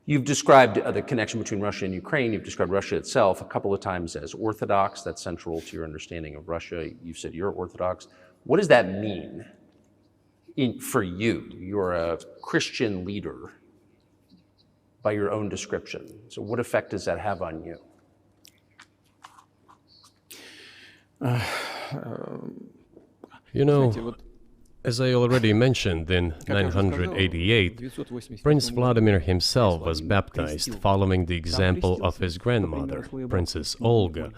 You've described the connection between Russia and Ukraine. You've described Russia itself a couple of times as Orthodox. That's central to your understanding of Russia. You've said you're Orthodox. What does that mean for you? You're a Christian leader by your own description. So what effect does that have on you? You know, as I already mentioned, in 988, Prince Vladimir himself was baptized following the example of his grandmother, Princess Olga.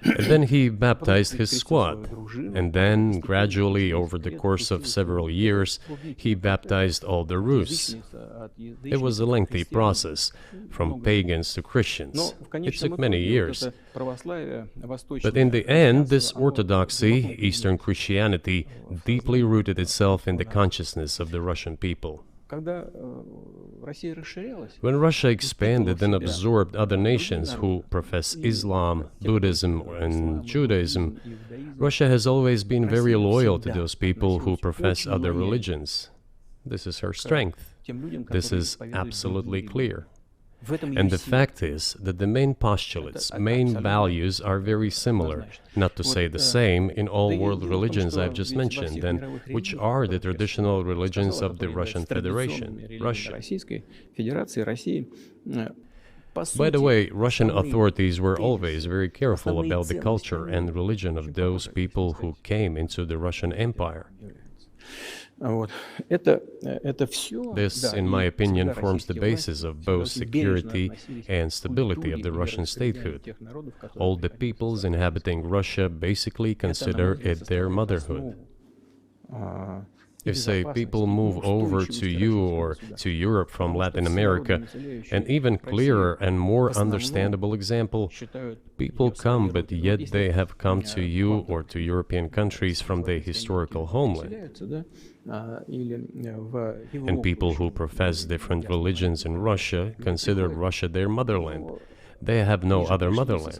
And then he baptized his squad, and then, gradually, over the course of several years, he baptized all the Rus. It was a lengthy process, from pagans to Christians. It took many years. But in the end, this orthodoxy, Eastern Christianity, deeply rooted itself in the consciousness of the Russian people. When Russia expanded and absorbed other nations who profess Islam, Buddhism, and Judaism, Russia has always been very loyal to those people who profess other religions. This is her strength. This is absolutely clear. And the fact is that the main postulates, main values are very similar, not to say the same, in all world religions I've just mentioned, and which are the traditional religions of the Russian Federation, Russia. By the way, Russian authorities were always very careful about the culture and religion of those people who came into the Russian Empire. This, in my opinion, forms the basis of both security and stability of the Russian statehood. All the peoples inhabiting Russia basically consider it their motherhood. If, say, people move over to you or to Europe from Latin America, an even clearer and more understandable example, people come, but yet they have come to you or to European countries from their historical homeland. And people who profess different religions in Russia consider Russia their motherland. They have no other motherland.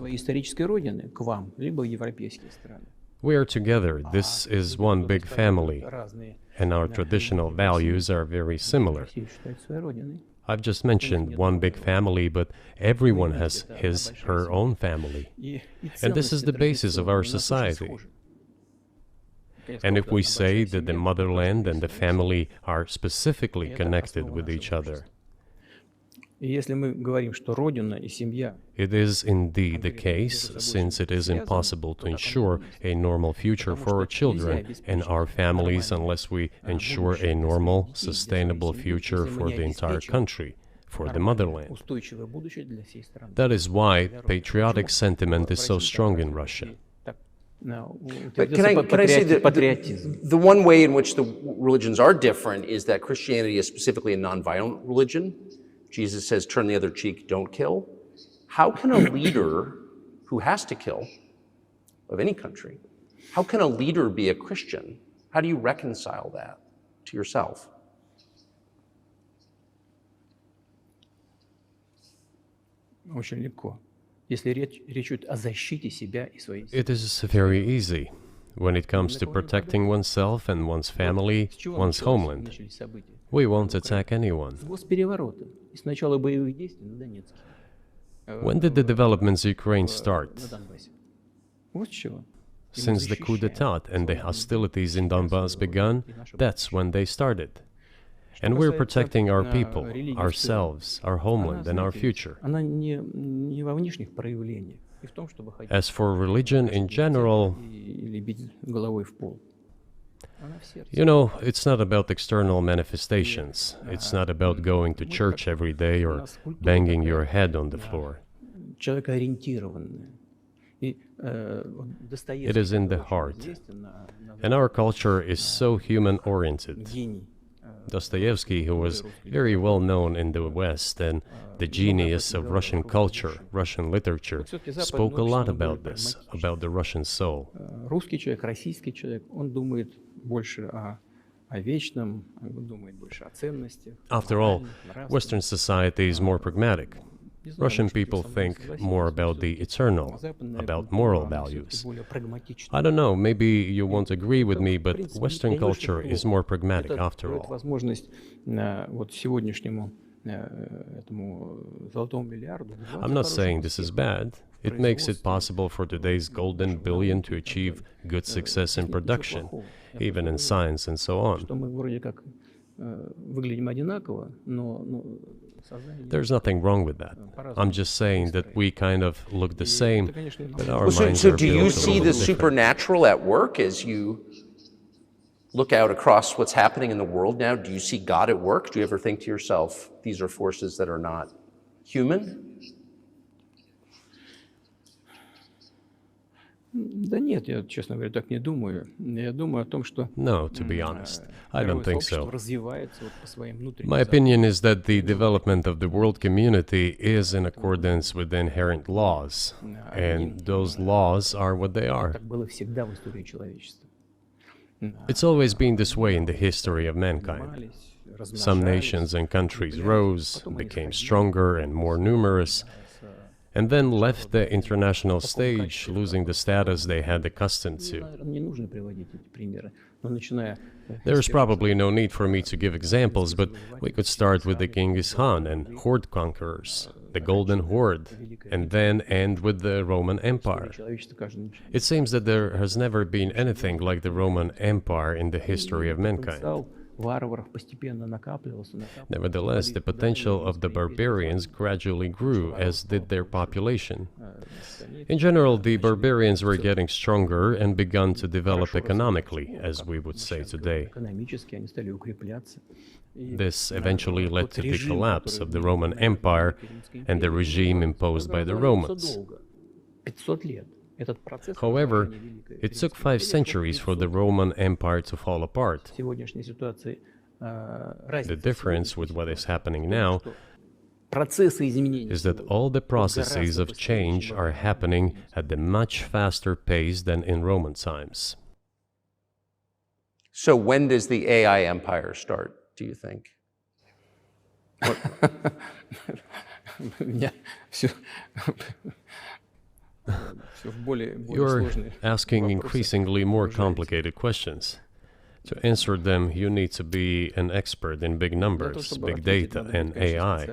We are together. This is one big family. And our traditional values are very similar. I've just mentioned one big family, but everyone has her own family. And this is the basis of our society. And if we say that the motherland and the family are specifically connected with each other, it is indeed the case, since it is impossible to ensure a normal future for our children and our families unless we ensure a normal, sustainable future for the entire country, for the motherland. That is why patriotic sentiment is so strong in Russia. But can I say that the one way in which the religions are different is that Christianity is specifically a nonviolent religion. Jesus says, turn the other cheek, don't kill. How can a leader who has to kill, of any country, how can a leader be a Christian? How do you reconcile that to yourself? It is very easy when it comes to protecting oneself and one's family, one's homeland. We won't attack anyone. When did the developments in Ukraine start? Since the coup d'etat and the hostilities in Donbass began, that's when they started. And we're protecting our people, ourselves, our homeland, and our future. As for religion in general, you know, it's not about external manifestations. It's not about going to church every day or banging your head on the floor. It is in the heart. And our culture is so human-oriented. Dostoevsky, who was very well known in the West and the genius of Russian culture, Russian literature, spoke a lot about this, about the Russian soul. After all, Western society is more pragmatic. Russian people think more about the eternal, about moral values. I don't know, maybe you won't agree with me, but Western culture is more pragmatic after all. I'm not saying this is bad. It makes it possible for today's golden billion to achieve good success in production, even in science and so on. There's nothing wrong with that. I'm just saying that we kind of look the same, but our minds So are do you built a see little the different. supernatural at work as you look out across what's happening in the world now? Do you see God at work? Do you ever think to yourself, these are forces that are not human? No, to be honest, I don't think so. My opinion is that the development of the world community is in accordance with the inherent laws, and those laws are what they are. It's always been this way in the history of mankind. Some nations and countries rose, became stronger and more numerous, and then left the international stage, losing the status they had accustomed to. There is probably no need for me to give examples, but we could start with the Genghis Khan and horde conquerors, the Golden Horde, and then end with the Roman Empire. It seems that there has never been anything like the Roman Empire in the history of mankind. Nevertheless, the potential of the barbarians gradually grew, as did their population. In general, the barbarians were getting stronger and begun to develop economically, as we would say today. This eventually led to the collapse of the Roman Empire and the regime imposed by the Romans. However, it took 5 centuries for the Roman Empire to fall apart. The difference with what is happening now is that all the processes of change are happening at a much faster pace than in Roman times. So when does the AI empire start, do you think? You're asking increasingly more complicated questions. To answer them, you need to be an expert in big numbers, big data, and AI.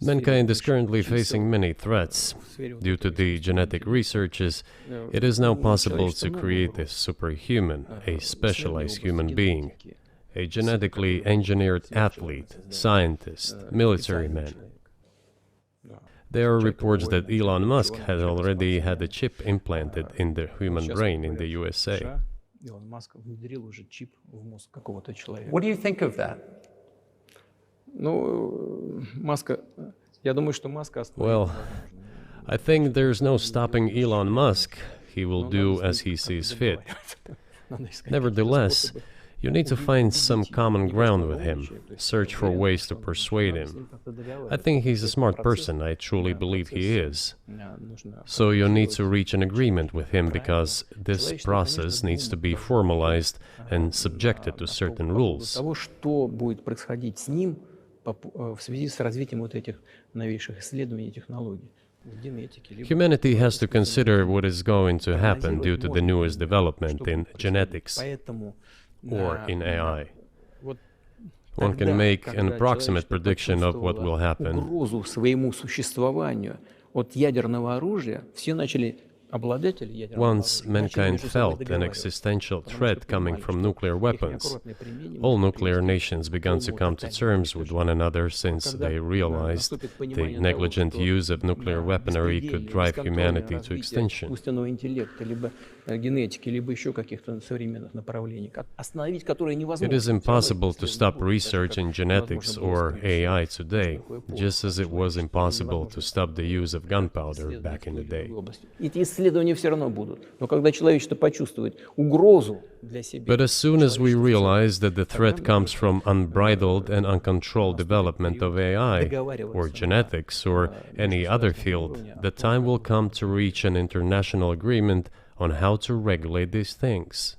Mankind is currently facing many threats. Due to the genetic researches, it is now possible to create a superhuman, a specialized human being, a genetically engineered athlete, scientist, military man. There are reports that Elon Musk had already had a chip implanted in the human brain in the USA. What do you think of that? Well, I think there's no stopping Elon Musk. He will do as he sees fit. Nevertheless, you need to find some common ground with him, search for ways to persuade him. I think he's a smart person, I truly believe he is. So you need to reach an agreement with him because this process needs to be formalized and subjected to certain rules. Humanity has to consider what is going to happen due to the newest development in genetics or in AI. One can make an approximate prediction of what will happen. Once mankind felt an existential threat coming from nuclear weapons, all nuclear nations began to come to terms with one another since they realized the negligent use of nuclear weaponry could drive humanity to extinction. It is impossible to stop research in genetics or AI today, just as it was impossible to stop the use of gunpowder back in the day. But as soon as we realize that the threat comes from unbridled and uncontrolled development of AI, or genetics, or any other field, the time will come to reach an international agreement on how to regulate these things.